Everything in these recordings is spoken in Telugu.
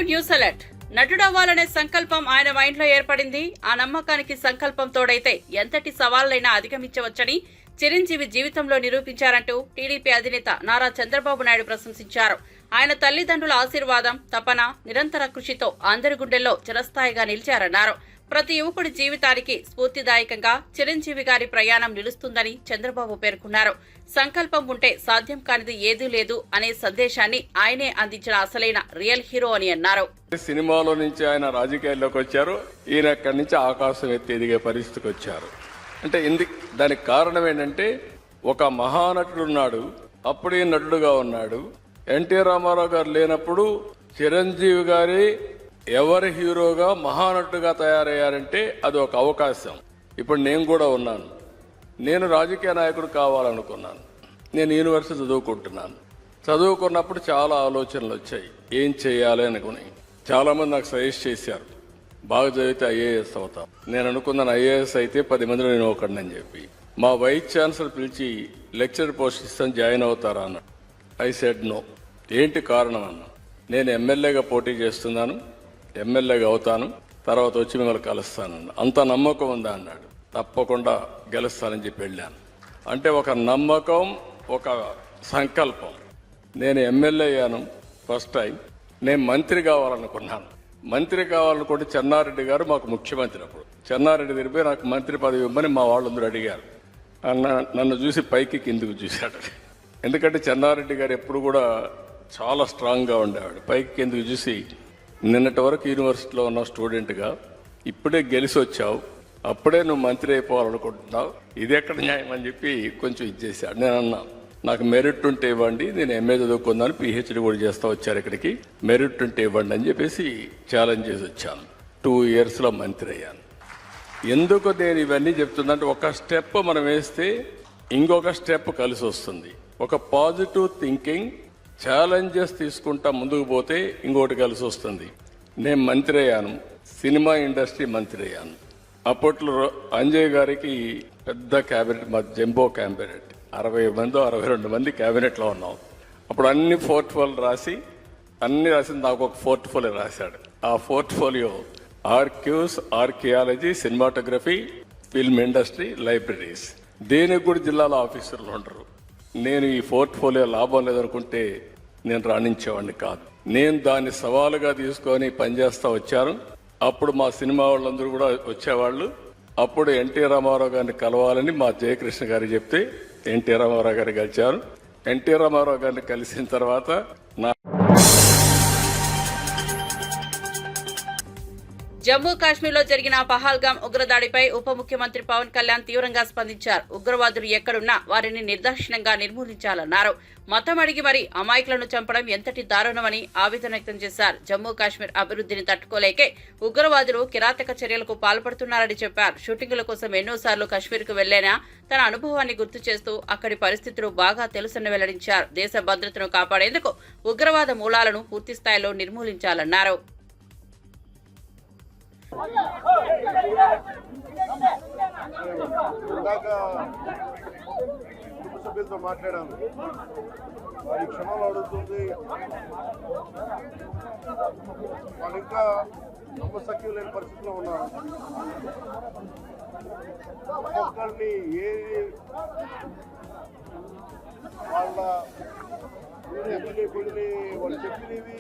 News alert. నటుడవ్వాలనే సంకల్పం ఆయన మైండ్లో ఏర్పడింది. ఆ నమ్మకానికి సంకల్పం తోడైతే ఎంతటి సవాళ్లైనా అధిగమించవచ్చని చిరంజీవి జీవితంలో నిరూపించారంటూ టీడీపీ అధినేత నారా చంద్రబాబు నాయుడు ప్రశంసించారు. ఆయన తల్లిదండ్రుల ఆశీర్వాదం, తపన, నిరంతర కృషితో అందరి గుండెల్లో చిరస్థాయిగా నిలిచారన్నారు. ప్రతి యువకుడి జీవితానికి స్ఫూర్తిదాయకంగా చిరంజీవి గారి ప్రయాణం నిలుస్తుందని చంద్రబాబు పేర్కొన్నారు. సంకల్పం ఉంటే సాధ్యం కానిది ఏదీ లేదు అనే సందేశాన్ని ఆయనే అందించిన అసలైన రియల్ హీరో అని అన్నారు. సినిమాలో నుంచి ఆయన రాజకీయాల్లోకి వచ్చారు. ఈయన అక్కడి నుంచి ఆకాశం ఎత్తి ఎదిగే పరిస్థితికి వచ్చారు. అంటే దానికి కారణం ఏంటంటే ఒక మహానటుడు ఉన్నాడు, అప్పుడే నటుడుగా ఉన్నాడు. ఎన్టీ రామారావు గారు లేనప్పుడు చిరంజీవి గారి ఎవరి హీరోగా మహానటుగా తయారయ్యారంటే అది ఒక అవకాశం. ఇప్పుడు నేను కూడా ఉన్నాను. నేను రాజకీయ నాయకుడు కావాలనుకున్నాను. నేను యూనివర్సిటీ చదువుకుంటున్నాను. చదువుకున్నప్పుడు చాలా ఆలోచనలు వచ్చాయి, ఏం చేయాలి అనుకుని. చాలా మంది నాకు సజెస్ట్ చేశారు, బాగా చదివితే ఐఏఎస్ అవుతాం. నేను అనుకున్నాను ఐఏఎస్ అయితే 10 మందిలో నేను ఒకడిని అని చెప్పి. మా వైస్ ఛాన్సలర్ పిలిచి లెక్చర్ పోస్ట్ ఇస్తాను, జాయిన్ అవుతారా అన్న. I said no. ఏంటి కారణం అన్న, నేను ఎమ్మెల్యేగా పోటీ చేస్తున్నాను, ఎమ్మెల్యేగా అవుతాను, తర్వాత వచ్చి మిమ్మల్ని కలుస్తానన్న. అంత నమ్మకం ఉందా అన్నాడు. తప్పకుండా గెలుస్తానని చెప్పి వెళ్ళాను. అంటే ఒక నమ్మకం, ఒక సంకల్పం. నేను ఎమ్మెల్యే అయ్యాను ఫస్ట్ టైం. నేను మంత్రి కావాలనుకున్నాను. మంత్రి కావాలనుకుంటే చెన్నారెడ్డి గారు మాకు ముఖ్యమంత్రి. అప్పుడు చెన్నారెడ్డి తిరిగిపోయి నాకు మంత్రి పదవి ఇవ్వమని మా వాళ్ళందరూ అడిగారు. నన్ను చూసి పైకి కిందికి చూశాడు. ఎందుకంటే చెన్నారెడ్డి గారు ఎప్పుడు కూడా చాలా స్ట్రాంగ్గా ఉండేవాడు. పైకి కిందికి చూసి, నిన్నటి వరకు యూనివర్సిటీలో ఉన్న స్టూడెంట్గా ఇప్పుడే గెలిచి వచ్చావు, అప్పుడే నువ్వు మంత్రి అయిపోవాలనుకుంటున్నావు, ఇది ఎక్కడ న్యాయం అని చెప్పి కొంచెం ఇచ్చేసాడు. నేను అన్నా, నాకు మెరిట్ ఉంటే ఇవ్వండి, నేను ఎంఏ చదువుకున్నాను, పిహెచ్డి కూడా చేస్తా వచ్చారు ఇక్కడికి, మెరిట్ ఉంటే ఇవ్వండి అని చెప్పేసి ఛాలెంజ్ చేసి వచ్చాను. 2 yearsలో మంత్రి అయ్యాను. ఎందుకు నేను ఇవన్నీ చెప్తుందంటే, ఒక స్టెప్ మనం వేస్తే ఇంకొక స్టెప్ కలిసి వస్తుంది. ఒక పాజిటివ్ థింకింగ్, ఛాలెంజెస్ తీసుకుంటా ముందుకు పోతే ఇంకోటి కలిసి వస్తుంది. నేను మంత్రి అయ్యాను, సినిమా ఇండస్ట్రీ మంత్రి అయ్యాను. అప్పట్లో అంజయ్ గారికి పెద్ద క్యాబినెట్, మా జంబో క్యాబినెట్, 60 మంది 62 మంది క్యాబినెట్లో ఉన్నాం. అప్పుడు అన్ని పోర్ట్ఫోలియో రాసి నాకు ఒక పోర్ట్ఫోలియో రాశాడు. ఆ portfolio archives, archaeology, cinematography, film industry, libraries. దేనికి కూడా జిల్లాలో ఆఫీసర్లు ఉండరు. నేను ఈ పోర్ట్ఫోలియో లాభం లేదనుకుంటే నేను రాణించేవాడిని కాదు. నేను దాన్ని సవాలుగా తీసుకొని పనిచేస్తా వచ్చాను. అప్పుడు మా సినిమా వాళ్ళందరూ కూడా వచ్చేవాళ్ళు. అప్పుడు ఎన్టీ రామారావు గారిని కలవాలని మా జయకృష్ణ గారికి చెప్తే ఎన్టీ రామారావు గారిని కలిశారు. ఎన్టీ రామారావు గారిని కలిసిన తర్వాత జమ్మూ కాశ్మీర్లో జరిగిన పహల్గామ్ ఉగ్రదాడిపై ఉప ముఖ్యమంత్రి పవన్ కళ్యాణ్ తీవ్రంగా స్పందించారు. ఉగ్రవాదులు ఎక్కడున్నా వారిని నిర్దాక్షిణ్యంగా నిర్మూలించాలన్నారు. మతం అడిగి మరి అమాయకులను చంపడం ఎంతటి దారుణమని ఆవేదన వ్యక్తం చేశారు. జమ్మూ కాశ్మీర్ అభివృద్ధిని తట్టుకోలేకే ఉగ్రవాదులు కిరాతక చర్యలకు పాల్పడుతున్నారని చెప్పారు. షూటింగుల కోసం ఎన్నోసార్లు కాశ్మీర్కు వెళ్లేనా తన అనుభవాన్ని గుర్తు చేస్తూ అక్కడి పరిస్థితులు బాగా తెలుసని వెల్లడించారు. దేశ భద్రతను కాపాడేందుకు ఉగ్రవాద మూలాలను పూర్తిస్థాయిలో నిర్మూలించాలన్నారు. సభ్యులతో మాట్లాడాను, వారి క్షమాలు అడుగుతుంది. వాళ్ళు ఇంకా నమ్మశక్యం లేని పరిస్థితిలో ఉన్నారు. ఒక్కొక్కరిని వాళ్ళ కొన్ని వాళ్ళు చెప్పినవి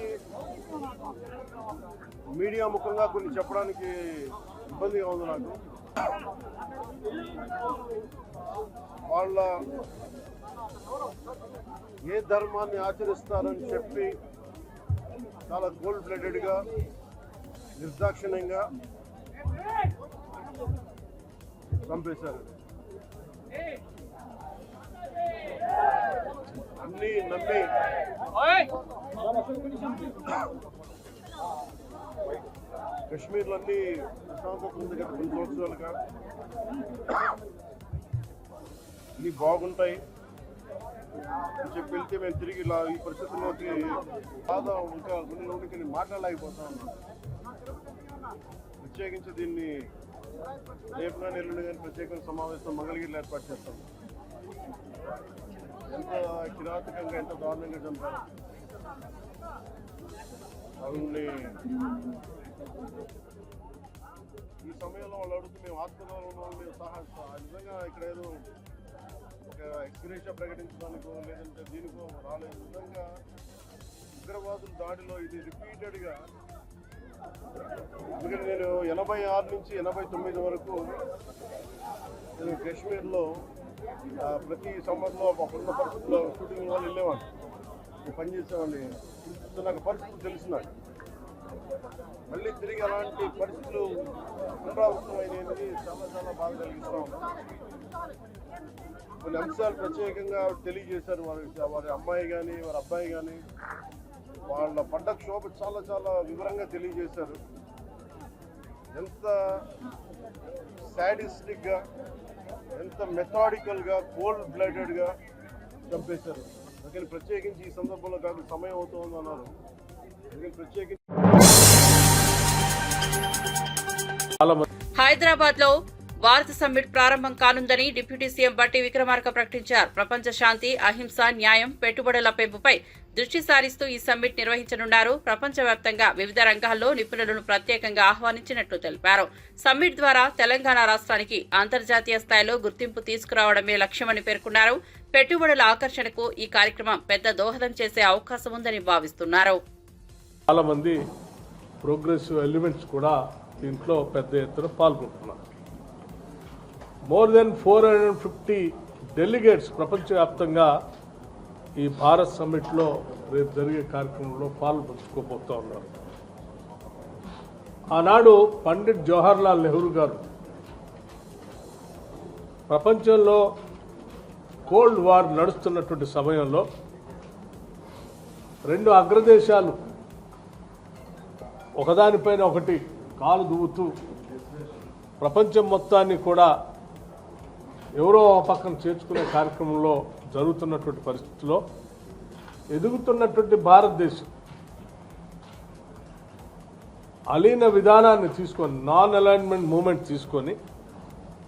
మీడియా ముఖంగా కొన్ని చెప్పడానికి ఇబ్బందిగా ఉంది నాకు. వాళ్ళ ఏ ధర్మాన్ని ఆచరిస్తారని చెప్పి చాలా కోల్డ్ బ్లడెడ్గా, నిర్దాక్షిణ్యంగా చంపేశారు. అన్నీ నమ్మి కశ్మీర్లో అన్ని ప్రశాంతత ఉంది కదా, 2 సంవత్సరాలుగా అన్నీ బాగుంటాయి అని చెప్పి వెళ్తే మేము తిరిగి ఇలా ఈ పరిస్థితుల్లోకి బాధ ఇంకా కొన్ని మాట్లాడలేకపోతా ఉన్నాం. ప్రత్యేకించి దీన్ని రేపు కానీ ఎల్లుండి కానీ ప్రత్యేక సమావేశం మంగళగిరిలో ఏర్పాటు చేస్తాం. ఎంత కిరాతకంగా, ఎంత దారుణంగా చంపారు. వాళ్ళని ఈ సమయంలో వాళ్ళు అడుగుతూ మేము ఆత్మగౌరవం ఉన్న వాళ్ళని నిజంగా ఇక్కడ ఏదో ఒక ఎక్స్గ్రేషియా ప్రకటించడానికో లేదంటే దీనికో రాలేదు. నిజంగా ఉగ్రవాదుల దాడిలో ఇది రిపీటెడ్గా, ఎందుకంటే నేను 86 నుంచి 89 వరకు నేను కాశ్మీర్లో ప్రతి సమ్మర్లో అప్పుడున్న పరిస్థితుల్లో షూటింగ్ వాళ్ళు వెళ్ళేవాడిని, నేను పనిచేసేవాడిని. సో నాకు పరిస్థితులు తెలిసినాయి. మళ్ళీ తిరిగి అలాంటి పరిస్థితులు పునరావృతమైనది చాలా చాలా బాగా కలిగిస్తూ ఉన్నాం. కొన్ని అంశాలు ప్రత్యేకంగా తెలియజేశారు. వారి అమ్మాయి కానీ వారి అబ్బాయి కానీ వాళ్ళ పడ్డ క్షోభ చాలా చాలా వివరంగా తెలియజేశారు. ఎంత సాడిస్టిక్గా, ఎంత మెథాడికల్గా, కోల్డ్ బ్లడెడ్గా చంపేశారు. అందుకని ప్రత్యేకించి ఈ సందర్భంలో కాదు సమయం అవుతుంది అన్నారు. అందుకని ప్రత్యేకించి హైదరాబాద్ లో భారత సమ్మిట్ ప్రారంభం కానుందని డిప్యూటీ సీఎం బట్టి విక్రమార్క ప్రకటించారు. ప్రపంచ శాంతి, అహింస, న్యాయం, పెట్టుబడుల పెంపుపై దృష్టి సారిస్తూ ఈ సమ్మిట్ నిర్వహించనున్నారు. ప్రపంచవ్యాప్తంగా వివిధ రంగాల్లో నిపుణులను ప్రత్యేకంగా ఆహ్వానించినట్లు తెలిపారు. సమ్మిట్ ద్వారా తెలంగాణ రాష్ట్రానికి అంతర్జాతీయ స్థాయిలో గుర్తింపు తీసుకురావడమే లక్ష్యమని పేర్కొన్నారు. పెట్టుబడుల ఆకర్షణకు ఈ కార్యక్రమం పెద్ద దోహదం చేసే అవకాశం ఉందని భావిస్తున్నారు. చాలా మంది ప్రోగ్రెసివ్ ఎలిమెంట్స్ కూడా దీంట్లో పెద్ద ఎత్తున పాల్గొంటున్నారు. మోర్ దెన్ 450 డెలిగేట్స్ ప్రపంచవ్యాప్తంగా ఈ భారత్ సమ్మిట్లో రేపు జరిగే కార్యక్రమంలో పాల్పంచుకోబోతూ ఉన్నారు. ఆనాడు పండిట్ జవహర్లాల్ నెహ్రూ గారు ప్రపంచంలో కోల్డ్ వార్ నడుస్తున్నటువంటి సమయంలో రెండు అగ్రదేశాలు ఒకదానిపైన ఒకటి కాలు దువ్వుతూ ప్రపంచం మొత్తాన్ని కూడా ఎవరో పక్కన చేర్చుకునే కార్యక్రమంలో జరుగుతున్నటువంటి పరిస్థితుల్లో ఎదుగుతున్నటువంటి భారతదేశం అలీన విధానాన్ని తీసుకొని, నాన్ అలైన్మెంట్ మూమెంట్ తీసుకొని,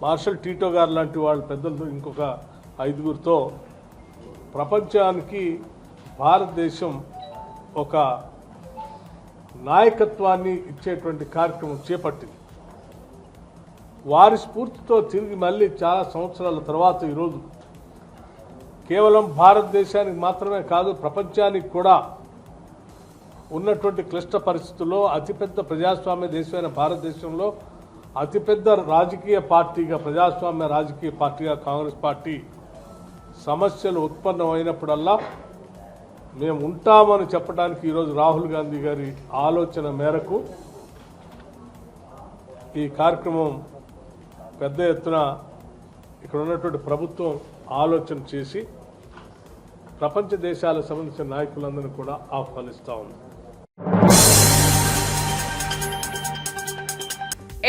మార్షల్ టీటో గారు లాంటి వాళ్ళ పెద్దలతో ఇంకొక 5గురితో ప్రపంచానికి భారతదేశం ఒక నాయకత్వాన్ని ఇచ్చేటువంటి కార్యక్రమం చేపట్టింది. వారి స్ఫూర్తితో తిరిగి మళ్ళీ చాలా సంవత్సరాల తర్వాత ఈరోజు కేవలం భారతదేశానికి మాత్రమే కాదు, ప్రపంచానికి కూడా ఉన్నటువంటి క్లిష్ట పరిస్థితుల్లో అతిపెద్ద ప్రజాస్వామ్య దేశమైన భారతదేశంలో అతిపెద్ద రాజకీయ పార్టీగా, ప్రజాస్వామ్య రాజకీయ పార్టీగా కాంగ్రెస్ పార్టీ సమస్యలు ఉత్పన్నమైనప్పుడల్లా మేము ఉంటామని చెప్పడానికి ఈరోజు రాహుల్ గాంధీ గారి ఆలోచన మేరకు ఈ కార్యక్రమం పెద్ద ఎత్తున ఇక్కడ ఉన్నటువంటి ప్రభుత్వం ఆలోచన చేసి ప్రపంచ దేశాలకు సంబంధించిన నాయకులందరినీ కూడా ఆహ్వానిస్తూ ఉంది.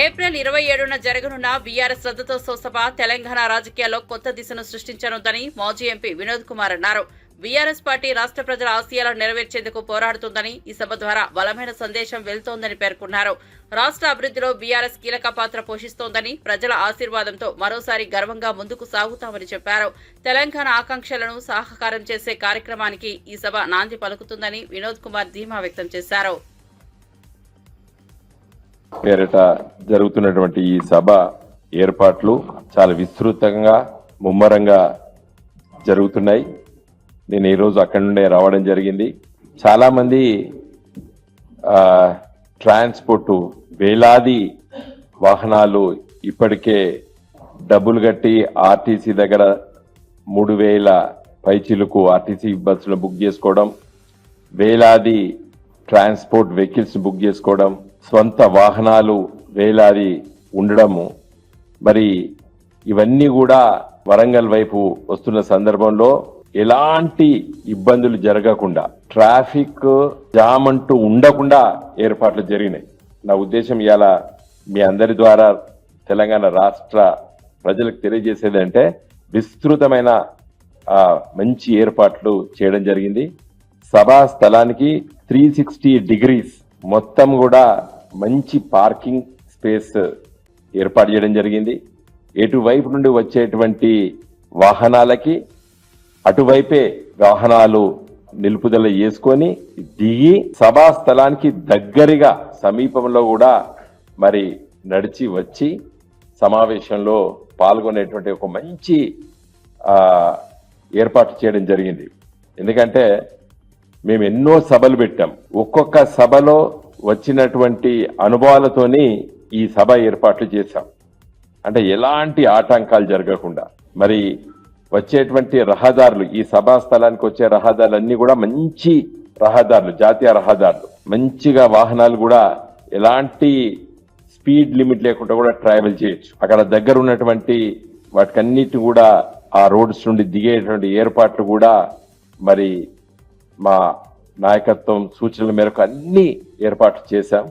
ఏప్రిల్ 27న జరగనున్న బీఆర్ఎస్ రద్దుతో సభ తెలంగాణ రాజకీయాల్లో కొత్త దిశను సృష్టించనుందని మాజీ ఎంపీ వినోద్ కుమార్ అన్నారు. బీఆర్ఎస్ పార్టీ రాష్ట్ర ప్రజల ఆశయాలను నెరవేర్చేందుకు పోరాడుతుందని, ఈ సభ ద్వారా బలమైన సందేశం వెళ్తోందని పేర్కొన్నారు. రాష్ట్ర అభివృద్ధిలో బీఆర్ఎస్ కీలక పాత్ర పోషిస్తోందని, ప్రజల ఆశీర్వాదంతో మరోసారి గర్వంగా ముందుకు సాగుతామని చెప్పారు. తెలంగాణ ఆకాంక్షలను సాకారం చేసే కార్యక్రమానికి ఈ సభ నాంది పలుకుతుందని వినోద్ కుమార్ ధీమా వ్యక్తం చేశారు. పేరిట జరుగుతున్నటువంటి ఈ సభ ఏర్పాట్లు చాలా విస్తృతంగా ముమ్మరంగా జరుగుతున్నాయి. నేను ఈరోజు అక్కడి నుండే రావడం జరిగింది. చాలా మంది ట్రాన్స్పోర్టు వేలాది వాహనాలు ఇప్పటికే డబ్బులు కట్టి ఆర్టీసీ దగ్గర 3000 పైచిలకు ఆర్టీసీ బస్సులు బుక్ చేసుకోవడం, వేలాది ట్రాన్స్పోర్ట్ వెహికల్స్ బుక్ చేసుకోవడం, స్వంత వాహనాలు వేలాది ఉండడము, మరి ఇవన్నీ కూడా వరంగల్ వైపు వస్తున్న సందర్భంలో ఎలాంటి ఇబ్బందులు జరగకుండా, ట్రాఫిక్ జామ్ అంటూ ఉండకుండా ఏర్పాట్లు జరిగినాయి. నా ఉద్దేశం ఇవాళ మీ అందరి ద్వారా తెలంగాణ రాష్ట్ర ప్రజలకు తెలియజేసేదంటే విస్తృతమైన మంచి ఏర్పాట్లు చేయడం జరిగింది. సభా స్థలానికి 360 degrees మొత్తం కూడా మంచి పార్కింగ్ స్పేస్ ఏర్పాటు చేయడం జరిగింది. ఎటువైపు నుండి వచ్చేటువంటి వాహనాలకి అటువైపే వాహనాలు నిలుపుదల చేసుకొని దిగి సభా స్థలానికి దగ్గరగా సమీపంలో కూడా మరి నడిచి వచ్చి సమావేశంలో పాల్గొనేటువంటి ఒక మంచి ఏర్పాటు చేయడం జరిగింది. ఎందుకంటే మేము ఎన్నో సభలు పెట్టాం. ఒక్కొక్క సభలో వచ్చినటువంటి అనుభవాలతోని ఈ సభ ఏర్పాట్లు చేశాం. అంటే ఎలాంటి ఆటంకాలు జరగకుండా మరి వచ్చేటువంటి రహదారులు, ఈ సభా స్థలానికి వచ్చే రహదారులన్నీ కూడా మంచి రహదారులు, జాతీయ రహదారులు, మంచిగా వాహనాలు కూడా ఎలాంటి స్పీడ్ లిమిట్ లేకుండా కూడా ట్రావెల్ చేయొచ్చు. అక్కడ దగ్గర ఉన్నటువంటి వాటికన్నిటి కూడా ఆ రోడ్స్ నుండి దిగేటువంటి ఏర్పాట్లు కూడా మరి మా నాయకత్వం సూచనల మేరకు అన్ని ఏర్పాట్లు చేశాం.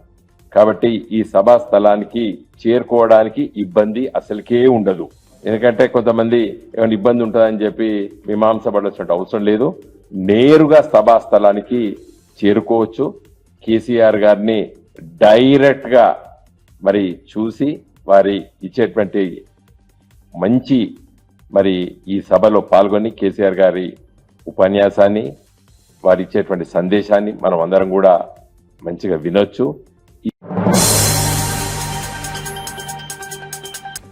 కాబట్టి ఈ సభా స్థలానికి చేరుకోవడానికి ఇబ్బంది అసలుకే ఉండదు. ఎందుకంటే కొంతమంది ఏమైనా ఇబ్బంది ఉంటుందని చెప్పి మీమాంసపడాల్సిన అవసరం లేదు. నేరుగా సభా స్థలానికి చేరుకోవచ్చు. కేసీఆర్ గారిని డైరెక్ట్ గా మరి చూసి వారి ఇచ్చేటువంటి మంచి మరి ఈ సభలో పాల్గొని కేసీఆర్ గారి ఉపన్యాసాన్ని, వారు ఇచ్చేటువంటి సందేశాన్ని మనం అందరం కూడా మంచిగా వినొచ్చు.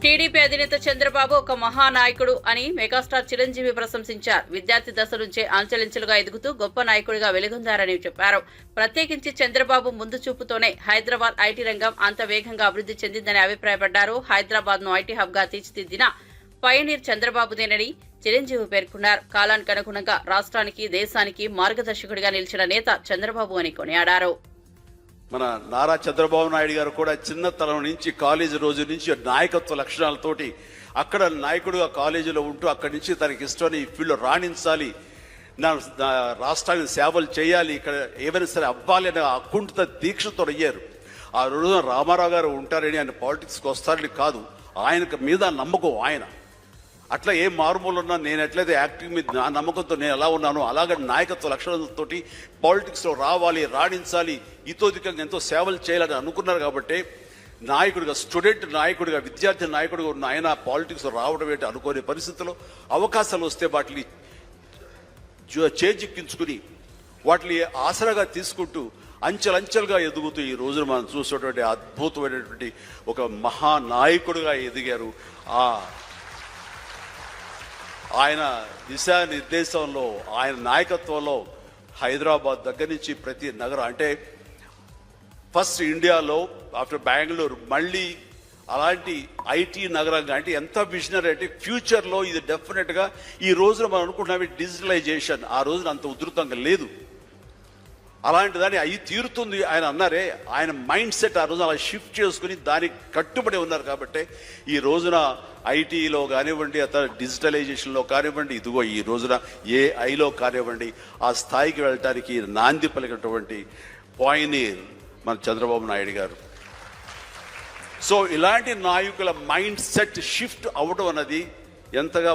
టీడీపీ అధినేత చంద్రబాబు ఒక మహానాయకుడు అని మెగాస్టార్ చిరంజీవి ప్రశంసించారు. విద్యార్థి దశ నుంచే అంచెలంచెలుగా ఎదుగుతూ గొప్ప నాయకుడిగా వెలుగొందారని చెప్పారు. ప్రత్యేకించి చంద్రబాబు ముందు చూపుతోనే హైదరాబాద్ ఐటీ రంగం అంత వేగంగా అభివృద్ధి చెందిందని అభిప్రాయపడ్డారు. హైదరాబాద్ ను ఐటీ హబ్ గా తీర్చిదిద్దిన పయనీర్ చంద్రబాబుదేనని చిరంజీవి పేర్కొన్నారు. కాలానికి అనుగుణంగా రాష్ట్రానికి, దేశానికి మార్గదర్శకుడిగా నిలిచిన నేత చంద్రబాబు అని కొనియాడారు. మన నారా చంద్రబాబు నాయుడు గారు కూడా చిన్నతనం నుంచి కాలేజీ రోజు నుంచి నాయకత్వ లక్షణాలతోటి అక్కడ నాయకుడుగా కాలేజీలో ఉంటూ అక్కడి నుంచి తనకి ఇష్టమని ఈ ఫీల్డ్లో రాణించాలి, నా రాష్ట్రానికి సేవలు చేయాలి, ఇక్కడ ఏమైనా సరే అవ్వాలి అనే అకుంఠిత దీక్షతో అయ్యారు. ఆ రోజున రామారావు గారు ఉంటారని ఆయన పాలిటిక్స్కి వస్తారని కాదు, ఆయన మీద నమ్మకం. ఆయన అట్లా ఏ మారుమూలు ఉన్నా నేను ఎట్లయితే యాక్టింగ్ మీద నా నమ్మకంతో నేను ఎలా ఉన్నానో అలాగే నాయకత్వ లక్షణాలతోటి పాలిటిక్స్లో రావాలి, రాణించాలి, ఇతోధికంగా ఎంతో సేవలు చేయాలని అనుకున్నారు. కాబట్టి నాయకుడిగా, స్టూడెంట్ నాయకుడిగా, విద్యార్థి నాయకుడిగా ఉన్న ఆయన పాలిటిక్స్లో రావడం ఏంటి అనుకోని పరిస్థితుల్లో అవకాశాలు వస్తే వాటిని చేజిక్కించుకుని వాటిని ఆసరాగా తీసుకుంటూ అంచెలంచెలుగా ఎదుగుతూ ఈ రోజున మనం చూసేటువంటి అద్భుతమైనటువంటి ఒక మహానాయకుడిగా ఎదిగారు. ఆయన దిశానిర్దేశంలో, ఆయన నాయకత్వంలో హైదరాబాద్ దగ్గర నుంచి ప్రతి నగరం, అంటే ఫస్ట్ ఇండియాలో ఆఫ్టర్ బెంగళూరు మళ్ళీ అలాంటి ఐటీ నగరంగా, అంటే ఎంత విజనరీ అంటే ఫ్యూచర్లో ఇది డెఫినెట్గా ఈ రోజున మనం అనుకుంటున్నాం డిజిటలైజేషన్ ఆ రోజున అంత ఉధృతంగా లేదు, అలాంటి దాన్ని అవి తీరుతుంది ఆయన అన్నారే. ఆయన మైండ్ సెట్ ఆ రోజున అలా షిఫ్ట్ చేసుకుని దానికి కట్టుబడి ఉన్నారు. కాబట్టి ఈ రోజున ఐటీలో కానివ్వండి, అతను డిజిటలైజేషన్లో కానివ్వండి, ఇదిగో ఈ రోజున ఏఐలో కానివ్వండి, ఆ స్థాయికి వెళ్ళటానికి నాంది పలికినటువంటి పాయనీర్ మన చంద్రబాబు నాయుడు గారు. సో ఇలాంటి నాయకుల మైండ్ సెట్ షిఫ్ట్ అవ్వడం అన్నది ఎంతగా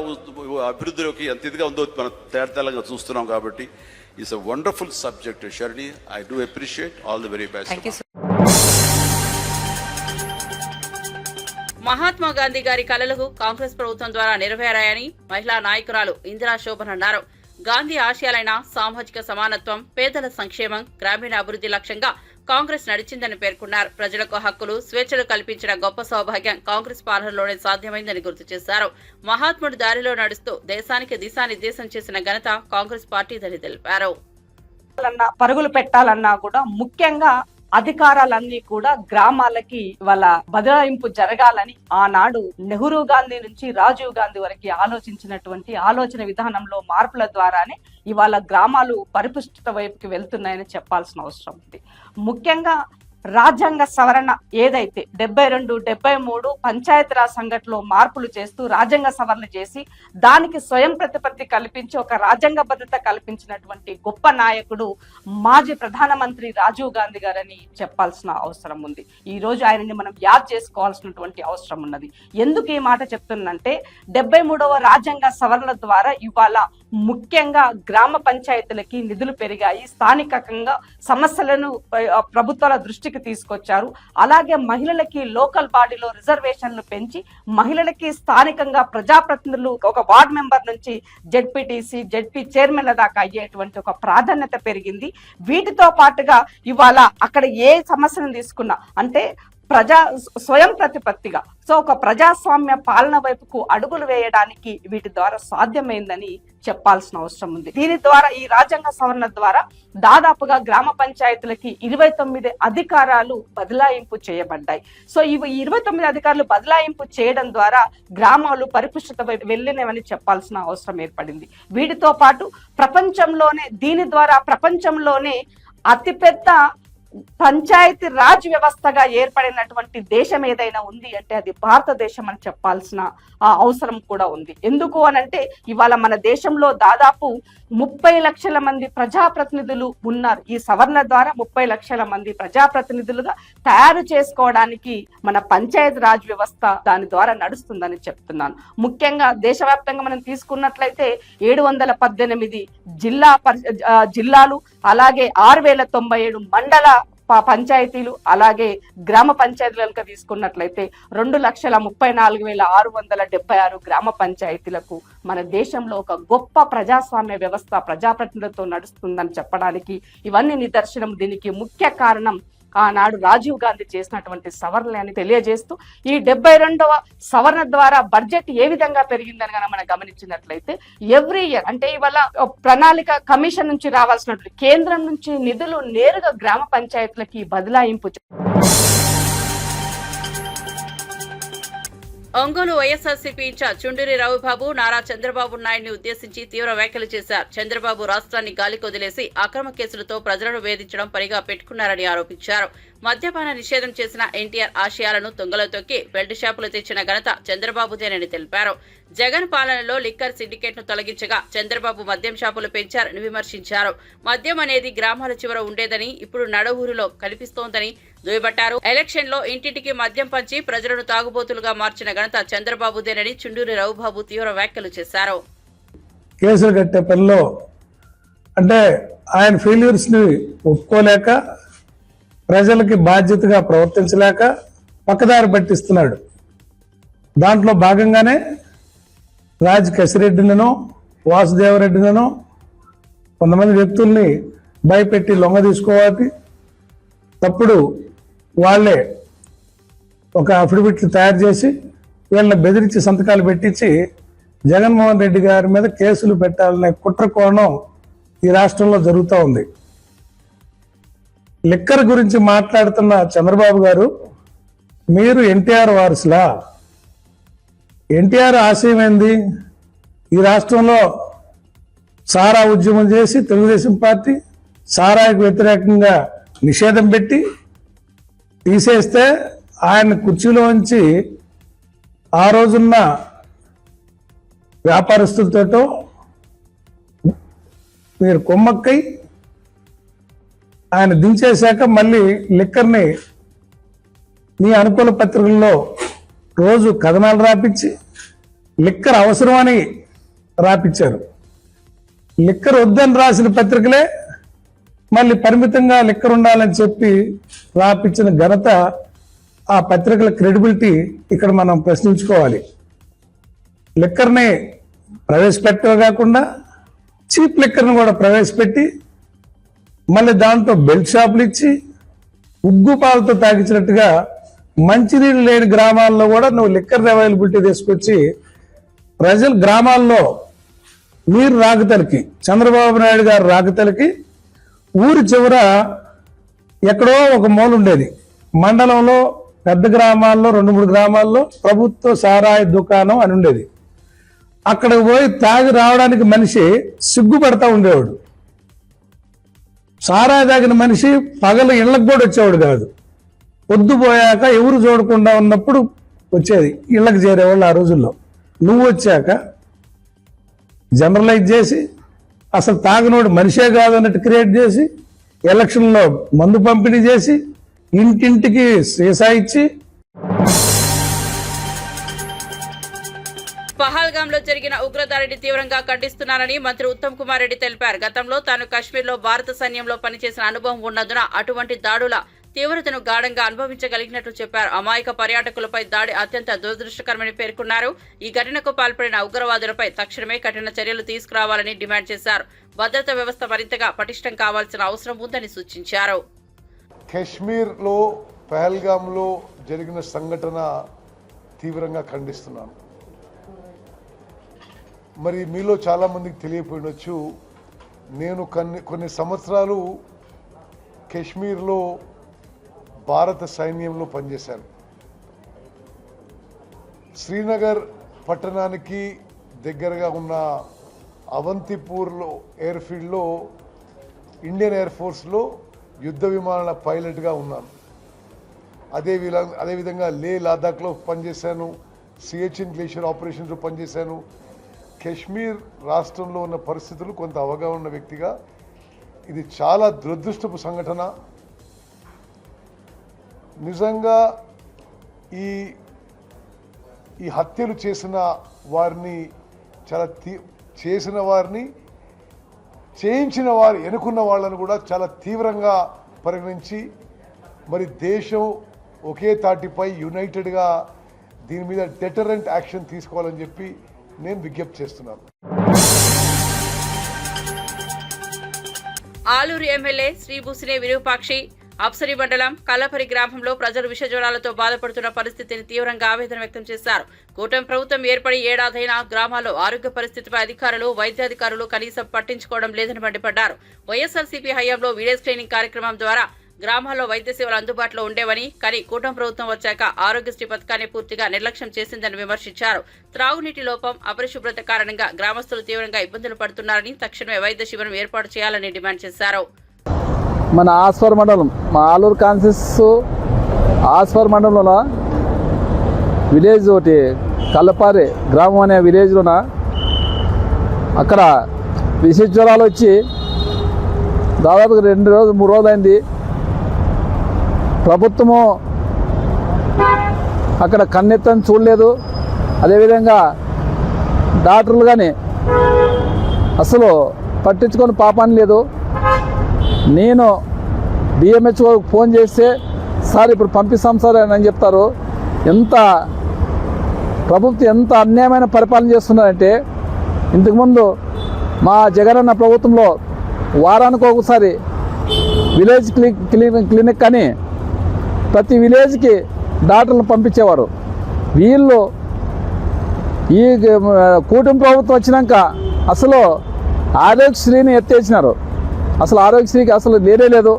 అభివృద్ధిలోకి ఎంత ఇదిగా ఉందో మనం తేటతెల్లంగా చూస్తున్నాం. కాబట్టి ఇట్స్ అ వండర్ఫుల్ సబ్జెక్ట్ షర్ణి. I do appreciate all the very best. Mahatma Gandhi గారి కలలు కాంగ్రెస్ ప్రభుత్వం ద్వారా నెరవేరాయని మహిళా నాయకురాలు ఇందిరా శోభన్ అన్నారు. గాంధీ ఆశయాలైన సామాజిక సమానత్వం, పేదల సంక్షేమం, గ్రామీణ అభివృద్ధి లక్ష్యంగా కాంగ్రెస్ నడిచిందని పేర్కొన్నారు. ప్రజలకు హక్కులు, స్వేచ్ఛలు కల్పించిన గొప్ప సౌభాగ్యం కాంగ్రెస్ పాలనలోనే సాధ్యమైందని గుర్తు చేశారు. మహాత్ముడి దారిలో నడుస్తూ దేశానికి దిశానిర్దేశం చేసిన ఘనత కాంగ్రెస్ పార్టీదని తెలిపారు. పరుగులు పెట్టాలన్నా కూడా ముఖ్యంగా అధికారాలన్నీ కూడా గ్రామాలకి వాళ్ళ బదలాయింపు జరగాలని ఆనాడు నెహ్రూ గాంధీ నుంచి రాజీవ్ గాంధీ వరకు ఆలోచించినటువంటి ఆలోచన విధానంలో మార్పుల ద్వారానే ఇవాళ గ్రామాలు పరిపుష్టత వైపుకి వెళ్తున్నాయని చెప్పాల్సిన అవసరం ఉంది. ముఖ్యంగా రాజ్యాంగ సవరణ ఏదైతే 72, 73 పంచాయతీరాజ్ సంఘటనలో మార్పులు చేస్తూ రాజ్యాంగ సవరణ చేసి దానికి స్వయం ప్రతిపత్తి కల్పించి ఒక రాజ్యాంగ భద్రత కల్పించినటువంటి గొప్ప నాయకుడు మాజీ ప్రధానమంత్రి రాజీవ్ గాంధీ గారని చెప్పాల్సిన అవసరం ఉంది. ఈ రోజు ఆయనని మనం యాద్ చేసుకోవాల్సినటువంటి అవసరం ఉన్నది. ఎందుకు ఈ మాట చెప్తున్నంటే 73వ రాజ్యాంగ సవరణ ద్వారా ఇవాళ ముఖ్యంగా గ్రామ పంచాయతీలకి నిధులు పెరిగాయి, స్థానికంగా సమస్యలను ప్రభుత్వాల దృష్టికి తీసుకొచ్చారు. అలాగే మహిళలకి లోకల్ బాడీలో రిజర్వేషన్లు పెంచి మహిళలకి స్థానికంగా ప్రజాప్రతినిధులు ఒక వార్డ్ మెంబర్ నుంచి జెడ్పీటీసీ, జెడ్పీ చైర్మన్ల దాకా అయ్యేటువంటి ఒక ప్రాధాన్యత పెరిగింది. వీటితో పాటుగా ఇవాళ అక్కడ ఏ సమస్యను తీసుకున్నా అంటే స్వయం ప్రతిపత్తిగా ఒక ప్రజాస్వామ్య పాలన వైపుకు అడుగులు వేయడానికి వీటి ద్వారా సాధ్యమైందని చెప్పాల్సిన అవసరం ఉంది. దీని ద్వారా ఈ రాజ్యాంగ సవరణ ద్వారా దాదాపుగా గ్రామ పంచాయతీలకి 29 అధికారాలు బదలాయింపు చేయబడ్డాయి. ఈ 29 అధికారులు బదలాయింపు చేయడం ద్వారా గ్రామాలు పరిపుష్టత వైపు వెళ్ళినవని చెప్పాల్సిన అవసరం ఏర్పడింది. వీటితో పాటు దీని ద్వారా ప్రపంచంలోనే అతిపెద్ద పంచాయతీ రాజ్ వ్యవస్థగా ఏర్పడినటువంటి దేశం ఏదైనా ఉంది అంటే అది భారతదేశం అని చెప్పాల్సిన అవసరం కూడా ఉంది. ఎందుకు అనంటే ఇవాళ మన దేశంలో దాదాపు 30 లక్షల మంది ప్రజాప్రతినిధులు ఉన్నారు. ఈ సవరణ ద్వారా 30 లక్షల మంది ప్రజాప్రతినిధులుగా తయారు చేసుకోవడానికి మన పంచాయతీ రాజ్ వ్యవస్థ దాని ద్వారా నడుస్తుందని చెప్తున్నాను. ముఖ్యంగా దేశవ్యాప్తంగా మనం తీసుకున్నట్లయితే 718 జిల్లాలు, అలాగే 6097 మండల పంచాయతీలు, అలాగే గ్రామ పంచాయతీలు కనుక తీసుకున్నట్లయితే 2,34,676 గ్రామ పంచాయతీలకు మన దేశంలో ఒక గొప్ప ప్రజాస్వామ్య వ్యవస్థ ప్రజాప్రతినిధులతో నడుస్తుందని చెప్పడానికి ఇవన్నీ నిదర్శనం. దీనికి ముఖ్య కారణం ఆనాడు రాజీవ్ గాంధీ చేసినటువంటి సవరణలు అని తెలియజేస్తూ ఈ 72వ సవరణ ద్వారా బడ్జెట్ ఏ విధంగా పెరిగిందని కనుక మనం గమనించినట్లయితే ఎవ్రీ ఇయర్ అంటే ఇవాళ ప్రణాళిక కమిషన్ నుంచి రావాల్సినటువంటి కేంద్రం నుంచి నిధులు నేరుగా గ్రామ పంచాయతీలకి బదలాయింపు. ఒంగోలు వైఎస్ఆర్సీపీ ఇన్ఛార్జ్ చుండూరి రవిబాబు నారా చంద్రబాబు నాయుడిని ఉద్దేశించి తీవ్ర వ్యాఖ్యలు చేశారు. చంద్రబాబు రాష్ట్రాన్ని గాలికి వదిలేసి అక్రమ కేసులతో ప్రజలను వేధించడం పనిగా పెట్టుకున్నారని ఆరోపించారు. మద్యపాన నిషేధం చేసిన ఎన్టీఆర్ ఆశయాలను తుంగలో తొక్కి బెల్ట్ షాపులు తెచ్చిన ఘనత చంద్రబాబుదేనని తెలిపారు. జగన్ పాలనలో లిక్కర్ సిండికేట్ ను తొలగించగా చంద్రబాబు మద్యం షాపులు పెంచారని విమర్శించారు. మద్యం అనేది గ్రామాల చివర ఉండేదని ఇప్పుడు నడవూరులో కనిపిస్తోందని దుయ్యబట్టారు. ఎలక్షన్ లో ఇంటింటికి మద్యం పంచి ప్రజలను తాగుబోతులుగా మార్చిన ఘనత చంద్రబాబుదేనని చుండూరి రవిబాబు తీవ్ర వ్యాఖ్యలు చేశారు. కేసులు కట్టే పనిలో అంటే ఆయన ఫెయిల్యూర్స్ ని ఒప్పుకోలేక ప్రజలకి బాధ్యతగా ప్రవర్తించలేక పక్కదారి పట్టిస్తున్నాడు. దాంట్లో భాగంగానే రాజ్ కసిరెడ్డినో వాసుదేవరెడ్డినో కొంతమంది వ్యక్తుల్ని భయపెట్టి లొంగ తీసుకోవాలి, తప్పుడు వాళ్లే ఒక అఫిడవిట్లు తయారు చేసి వీళ్ళని బెదిరించి సంతకాలు పెట్టించి జగన్మోహన్ రెడ్డి గారి మీద కేసులు పెట్టాలనే కుట్ర కోణం ఈ రాష్ట్రంలో జరుగుతూ ఉంది. లిక్కర్ గురించి మాట్లాడుతున్న చంద్రబాబు గారు, మీరు ఎన్టీఆర్ వారసులా? ఎన్టీఆర్ ఆశయం ఏంది? ఈ రాష్ట్రంలో సారా ఉద్యమం చేసి తెలుగుదేశం పార్టీ సారాకు వ్యతిరేకంగా నిషేధం పెట్టి తీసేస్తే ఆయన కుర్చీలో ఉంచి ఆ రోజున్న వ్యాపారస్తులతో మీరు కొమ్మక్కై ఆయన దించేశాక మళ్ళీ లిక్కర్ని మీ అనుకూల పత్రికల్లో రోజు కథనాలు రాపించి లిక్కర్ అవసరమని రాపించారు. లిక్కర్ వద్దని రాసిన పత్రికలే మళ్ళీ పరిమితంగా లిక్కర్ ఉండాలని చెప్పి రాపించిన ఘనత ఆ పత్రికల క్రెడిబిలిటీ ఇక్కడ మనం ప్రశ్నించుకోవాలి. లిక్కర్ని ప్రవేశపెట్టవే కాకుండా చీప్ లిక్కర్ని కూడా ప్రవేశపెట్టి మళ్ళీ దాంట్లో బెల్ట్ షాపులు ఇచ్చి ఉగ్గు పాలతో తాగించినట్టుగా మంచినీళ్ళు లేని గ్రామాల్లో కూడా నువ్వు లిక్కర్ అవైలబిలిటీ తీసుకొచ్చి ప్రజలు గ్రామాల్లో నీరు రాకతలకి, చంద్రబాబు నాయుడు గారు రాకతలకి ఊరి చివర ఎక్కడో ఒక మూల ఉండేది. మండలంలో పెద్ద గ్రామాల్లో 2-3 గ్రామాల్లో ప్రభుత్వ సారాయి దుకాణం అని ఉండేది. అక్కడికి పోయి తాగి రావడానికి మనిషి సిగ్గుపడతా ఉండేవాడు. సారాయి తాగిన మనిషి పగలు ఇళ్లకు కూడా వచ్చేవాడు కాదు. పొద్దుపోయాక ఎవరు చూడకుండా ఉన్నప్పుడు వచ్చేది, ఇళ్లకు చేరేవాళ్ళు ఆ రోజుల్లో. నువ్వు వచ్చాక జనరలైజ్ చేసి అసలు తాగినోడు మనిషే కాదన్నట్టు క్రియేట్ చేసి ఎలక్షన్లో మందు పంపిణీ చేసి ఇంటింటికి సీసా ఇచ్చి పహల్గాంలో జరిగిన ఉగ్రదాడిని తీవ్రంగా ఖండిస్తున్నానని మంత్రి ఉత్తమ్ కుమార్ రెడ్డి తెలిపారు. గతంలో తాను కశ్మీర్లో భారత సైన్యంలో పనిచేసిన అనుభవం ఉన్నందున అటువంటి దాడుల తీవ్రతను గాఢంగా అనుభవించగలిగినట్లు చెప్పారు. అమాయక పర్యాటకులపై దాడి అత్యంత దురదృష్టకరమని పేర్కొన్నారు. ఈ ఘటనకు పాల్పడిన ఉగ్రవాదులపై తక్షణమే కఠిన చర్యలు తీసుకురావాలని డిమాండ్ చేశారు. భద్రతా వ్యవస్థ మరింతగా పటిష్టం కావాల్సిన అవసరం ఉందని సూచించారు. కశ్మీర్లో పహల్గాంలో జరిగిన సంఘటన తీవ్రంగా ఖండిస్తున్నాను. మరి మీలో చాలామందికి తెలియపోయినచ్చు, నేను కొన్ని సంవత్సరాలు కశ్మీర్లో భారత సైన్యంలో పనిచేశాను. శ్రీనగర్ పట్టణానికి దగ్గరగా ఉన్న అవంతిపూర్లో ఎయిర్ఫీల్డ్లో ఇండియన్ ఎయిర్ ఫోర్స్లో యుద్ధ విమానాల పైలట్గా ఉన్నాను. అదేవిధంగా లే లదాఖ్లో పనిచేశాను. సిహెచ్ఎన్ గ్లేషియర్ ఆపరేషన్స్లో పనిచేశాను. కశ్మీర్ రాష్ట్రంలో ఉన్న పరిస్థితులు కొంత అవగాహన ఉన్న వ్యక్తిగా ఇది చాలా దురదృష్టపు సంఘటన. నిజంగా ఈ హత్యలు చేసిన వారిని చేయించిన వారు ఎన్నుకున్న వాళ్ళను కూడా చాలా తీవ్రంగా పరిగణించి మరి దేశం ఒకే తాటిపై యునైటెడ్గా దీని మీద డెటరెంట్ యాక్షన్ తీసుకోవాలని చెప్పి నేను విజ్ఞప్తి చేస్తున్నాను. ఆలూరు ఎమ్మెల్యే శ్రీ బుసినే విరూపాక్షి అప్సరి మండలం కల్లపరి గ్రామంలో ప్రజలు విషజ్వరాలతో బాధపడుతున్న పరిస్థితిని తీవ్రంగా ఆవేదన వ్యక్తం చేశారు. కూటమి ప్రభుత్వం ఏర్పడి ఏడాదైనా గ్రామాల్లో ఆరోగ్య పరిస్థితిపై అధికారులు వైద్యాధికారులు కనీసం పట్టించుకోవడం లేదని మండిపడ్డారు. వైఎస్ఆర్సీపీ హయాంలో విలేజ్ క్లీనింగ్ కార్యక్రమం ద్వారా గ్రామాల్లో వైద్య సేవలు అందుబాటులో ఉండేవని, కానీ కూటమి ప్రభుత్వం వచ్చాక ఆరోగ్యశ్రీ పథకాన్ని పూర్తిగా నిర్లక్ష్యం చేసిందని విమర్శించారు. త్రాగునీటి లోపం, అపరిశుభ్రత కారణంగా గ్రామస్తులు తీవ్రంగా ఇబ్బందులు పడుతున్నారని, తక్షణమే వైద్య శిబిరం ఏర్పాటు చేయాలని డిమాండ్ చేశారు. మన ఆస్ఫర్ మండలం, మా ఆలూరు కాన్సెస్ ఆస్ఫర్ మండలంలో విలేజ్ ఒకటి కల్లపారి గ్రామం అనే విలేజ్లోన అక్కడ విషజ్వరాలు వచ్చి దాదాపుగా 2 రోజులు 3 రోజులు అయింది. ప్రభుత్వము అక్కడ కన్నెత్తని చూడలేదు. అదేవిధంగా డాక్టర్లు కానీ అసలు పట్టించుకొని పాపాన్ని లేదు. నేను డిఎంహెచ్ఓకి ఫోన్ చేస్తే సార్ ఇప్పుడు పంపిస్తాం సార్ అని చెప్తారు. ప్రభుత్వం ఎంత అన్యాయమైన పరిపాలన చేస్తున్నారంటే, ఇంతకుముందు మా జగనన్న ప్రభుత్వంలో వారానికి ఒకసారి విలేజ్ క్లినిక్ అని ప్రతి విలేజ్కి డాక్టర్లను పంపించేవారు. వీళ్ళు ఈ కూటమి ప్రభుత్వం వచ్చినాక అసలు ఆరోగ్యశ్రీని ఎత్తేసినారు. అసలు ఆరోగ్యశ్రీకి అసలు లేదు.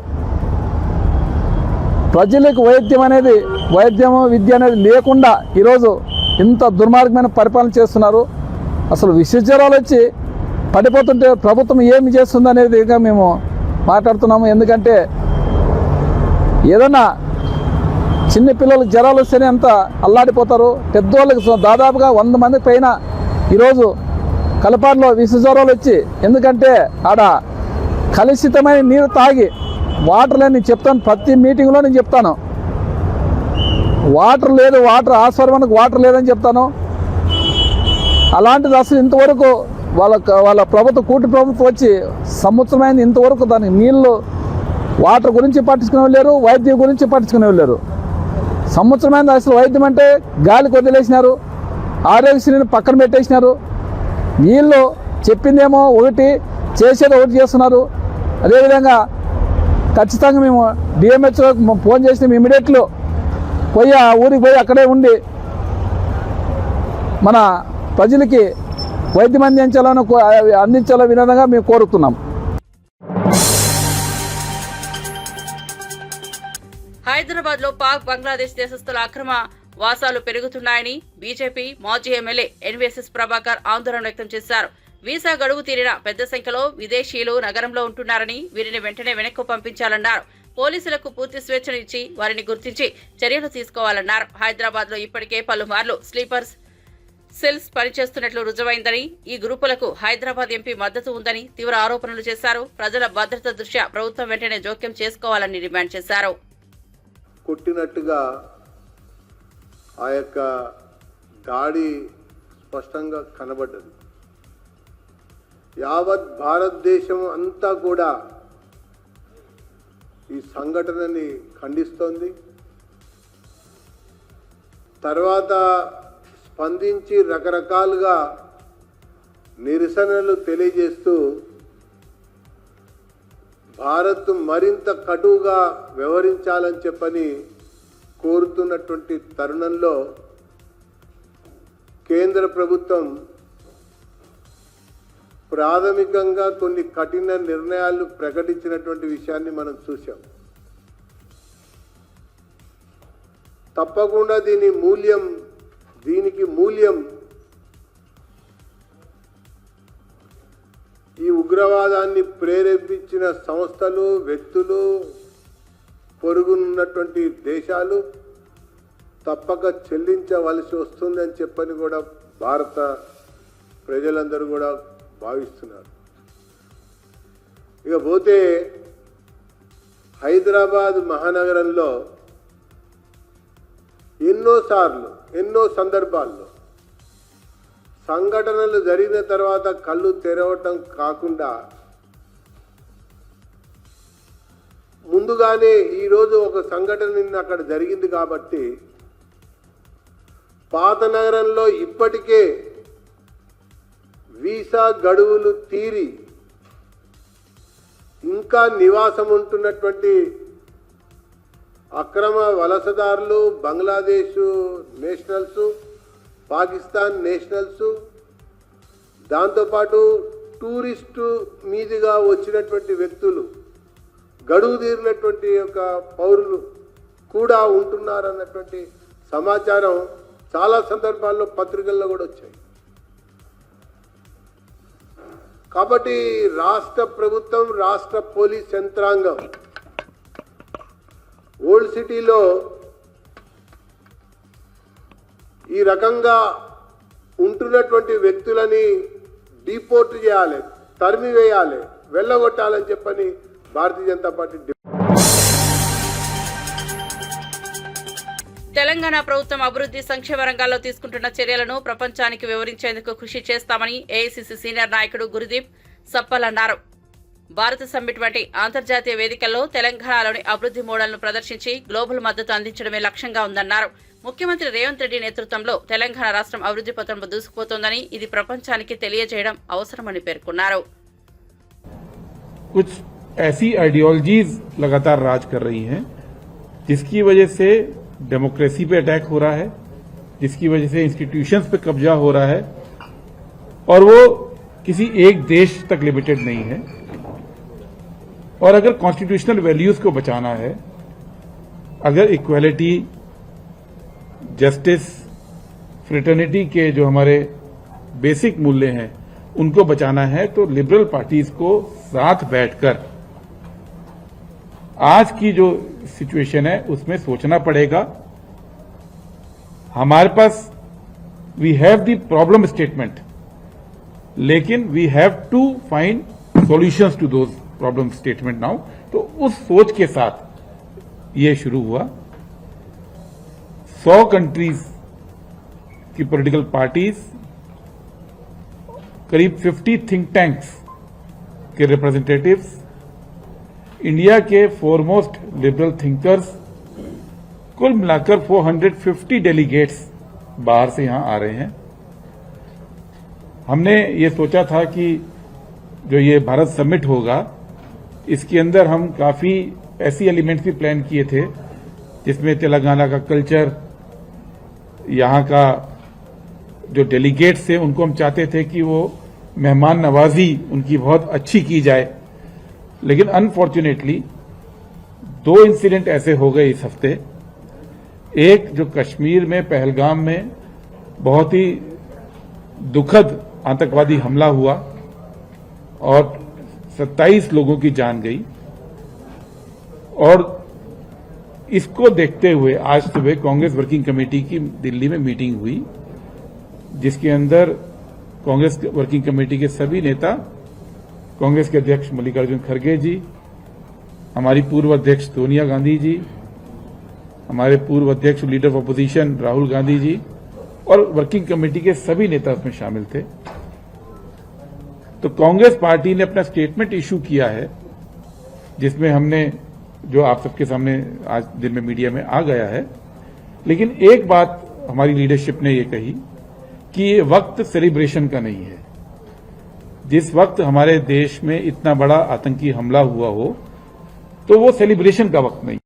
ప్రజలకు వైద్యము విద్య అనేది లేకుండా ఈరోజు ఇంత దుర్మార్గమైన పరిపాలన చేస్తున్నారు. అసలు విషజ్వరాలు వచ్చి పడిపోతుంటే ప్రభుత్వం ఏమి చేస్తుంది అనేది మేము మాట్లాడుతున్నాము. ఎందుకంటే ఏదన్నా చిన్న పిల్లలకు జ్వరాలు వస్తేనే అంత అల్లాడిపోతారు. పెద్దవాళ్ళకి దాదాపుగా 100 మంది పైన ఈరోజు కలపాడులో విషజ్వరాలు వచ్చి, ఎందుకంటే ఆడ కలుషితమైన నీరు తాగి వాటర్ లేని చెప్తాను, ప్రతి మీటింగ్లో నేను చెప్తాను. ఆస్ఫర్మన్కు వాటర్ లేదని చెప్తాను. అలాంటిది అసలు ఇంతవరకు వాళ్ళ కూటమి ప్రభుత్వం వచ్చి సంవత్సరమైంది, ఇంతవరకు దానికి నీళ్ళు వాటర్ గురించి పట్టించుకునే లేరు, వైద్యం గురించి పట్టించుకునే లేరు. సంవత్సరమైంది. అసలు వైద్యం అంటే గాలికి వదిలేసినారు, ఆరోగ్యశ్రీని పక్కన పెట్టేసినారు. వీళ్ళు చెప్పిందేమో ఒకటి, చేసేది ఒకటి చేస్తున్నారు. అదేవిధంగా ఖచ్చితంగా మేము డిఎంహెచ్ఓకి ఫోన్ చేసినాం. ఇమీడియట్లో పోయి ఆ ఊరికి పోయి అక్కడే ఉండి మన ప్రజలకి వైద్యం అందించాలనే విధంగా మేము కోరుతున్నాం. హైదరాబాద్ లో పాక్ బంగ్లాదేశ్ దేశస్తుల అక్రమ వాసాలు పెరుగుతున్నాయని బీజేపీ మాజీ ఎమ్మెల్యే ఎన్వీఎస్ఎస్ ప్రభాకర్ ఆందోళన వ్యక్తం చేశారు. వీసా గడువు తీరిన పెద్ద సంఖ్యలో విదేశీయులు నగరంలో ఉంటున్నారని, వీరిని వెంటనే వెనక్కు పంపించాలన్నారు. పోలీసులకు పూర్తి స్వేచ్ఛను ఇచ్చి వారిని గుర్తించి చర్యలు తీసుకోవాలన్నారు. హైదరాబాద్ లో ఇప్పటికే పలుమార్లు స్లీపర్స్ సెల్స్ పనిచేస్తున్నట్లు రుజువైందని, ఈ గ్రూపులకు హైదరాబాద్ ఎంపీ మద్దతు ఉందని తీవ్ర ఆరోపణలు చేశారు. ప్రజల భద్రత దృష్ట్యా ప్రభుత్వం వెంటనే జోక్యం చేసుకోవాలని డిమాండ్ చేశారు. కొట్టినట్టుగా ఆ యొక్క దాడి స్పష్టంగా కనబడ్డది. యావత్ భారతదేశం అంతా కూడా ఈ సంఘటనని ఖండిస్తోంది. తర్వాత స్పందించి రకరకాలుగా నిరసనలు తెలియజేస్తూ భారత్ మరింత కటువుగా వ్యవహరించాలని చెప్పని కోరుతున్నటువంటి తరుణంలో కేంద్ర ప్రభుత్వం ప్రాథమికంగా కొన్ని కఠిన నిర్ణయాలు ప్రకటించినటువంటి విషయాన్ని మనం చూసాం. తప్పకుండా దీనికి మూల్యం ఈ ఉగ్రవాదాన్ని ప్రేరేపించిన సంస్థలు, వ్యక్తులు, పొరుగున్నటువంటి దేశాలు తప్పక చెల్లించవలసి వస్తుందని చెప్పని కూడా భారత ప్రజలందరూ కూడా భావిస్తున్నారు. ఇకపోతే హైదరాబాద్ మహానగరంలో ఎన్నో సందర్భాల్లో సంఘటనలు జరిగిన తర్వాత కళ్ళు తెరవటం కాకుండా ముందుగానే ఈరోజు ఒక సంఘటన నిన్న అక్కడ జరిగింది కాబట్టి పాత నగరంలో ఇప్పటికే వీసా గడువులు తీరి ఇంకా నివాసం ఉంటున్నటువంటి అక్రమ వలసదారులు, బంగ్లాదేశ్ నేషనల్స్, పాకిస్తాన్ నేషనల్స్, దాంతోపాటు టూరిస్టు మీదుగా వచ్చినటువంటి వ్యక్తులు, గడువు తీరినటువంటి యొక్క పౌరులు కూడా ఉంటున్నారన్నటువంటి సమాచారం చాలా సందర్భాల్లో పత్రికల్లో కూడా వచ్చాయి. కాబట్టి రాష్ట్ర ప్రభుత్వం, రాష్ట్ర పోలీస్ యంత్రాంగం ఓల్డ్ సిటీలో ఈ రకంగా ఉంటున్నటువంటి వ్యక్తులని డిపోర్ట్ చేయాలి, తరిమివేయాలి, వెళ్ళగొట్టాలని చెప్పని భారతీయ జనతా పార్టీ. తెలంగాణ ప్రభుత్వం అభివృద్ధి సంక్షేమ రంగాల్లో తీసుకుంటున్న చర్యలను ప్రపంచానికి వివరించేందుకు కృషి చేస్తామని ఏఐసీసీ సీనియర్ నాయకుడు గురుదీప్ సప్పల్ అన్నారు. భారత సమ్మిట్ వంటి అంతర్జాతీయ వేదికల్లో తెలంగాణలోని అభివృద్ధి మోడల్ను ప్రదర్శించి గ్లోబల్ మద్దతు అందించడమే లక్ష్యంగా ఉందన్నారు. ముఖ్యమంత్రి రేవంత్ రెడ్డి నేతృత్వంలో తెలంగాణ రాష్ట్రం అభివృద్ధి పథంలో దూసుకుపోతోందని ఇది ప్రపంచానికి తెలియజేయడం అవసరమని పేర్కొన్నారు. कुछ ऐसी आइडियोलॉजीज लगातार राज कर रही हैं जिसकी वजह से डेमोक्रेसी पे अटैक हो रहा है, जिसकी वजह से इंस्टीट्यूशंस पे कब्जा हो रहा है और वो किसी एक देश तक लिमिटेड नहीं है. और अगर कॉन्स्टिट्यूशनल वैल्यूज को बचाना है, अगर इक्वालिटी, जस्टिस, फ्रेटर्निटी के जो हमारे बेसिक मूल्य हैं उनको बचाना है तो लिबरल पार्टीज को साथ बैठकर आज की जो सिचुएशन है उसमें सोचना पड़ेगा. हमारे पास we have the problem statement, लेकिन we have to find solutions to those problem statement now. तो उस सोच के साथ ये शुरू हुआ. 100 कंट्रीज की पॉलिटिकल पार्टीज, करीब 50 थिंक टैंक्स के रिप्रेजेंटेटिव्स, इंडिया के फोरमोस्ट लिबरल थिंकर्स, कुल मिलाकर 450 डेलीगेट्स बाहर से यहां आ रहे हैं. हमने ये सोचा था कि जो ये भारत समिट होगा इसके अंदर हम काफी ऐसी एलिमेंट्स भी प्लान किए थे जिसमें तेलंगाना का कल्चर, यहाँ का जो डेलीगेट्स थे उनको हम चाहते थे कि वो मेहमान नवाजी उनकी बहुत अच्छी की जाए. लेकिन अनफॉर्चुनेटली 2 इंसिडेंट ऐसे हो गए इस हफ्ते. एक जो कश्मीर में पहलगाम में बहुत ही दुखद आतंकवादी हमला हुआ और 27 लोगों की जान गई. और इसको देखते हुए आज सुबह कांग्रेस वर्किंग कमेटी की दिल्ली में मीटिंग हुई जिसके अंदर कांग्रेस वर्किंग कमेटी के सभी नेता, कांग्रेस के अध्यक्ष मल्लिकार्जुन खड़गे जी, हमारी पूर्व अध्यक्ष सोनिया गांधी जी, हमारे पूर्व अध्यक्ष leader of opposition Rahul Gandhi ji और वर्किंग कमेटी के सभी नेता उसमें शामिल थे। तो कांग्रेस पार्टी ने अपना स्टेटमेंट इशू किया है, जिसमें हमने, जो आप सबके सामने आज दिन में मीडिया में आ गया है, लेकिन एक बात हमारी लीडरशिप ने ये कही कि ये वक्त सेलिब्रेशन का नहीं है। जिस वक्त हमारे देश में इतना बड़ा आतंकी हमला हुआ हो, तो वो सेलिब्रेशन का वक्त नहीं।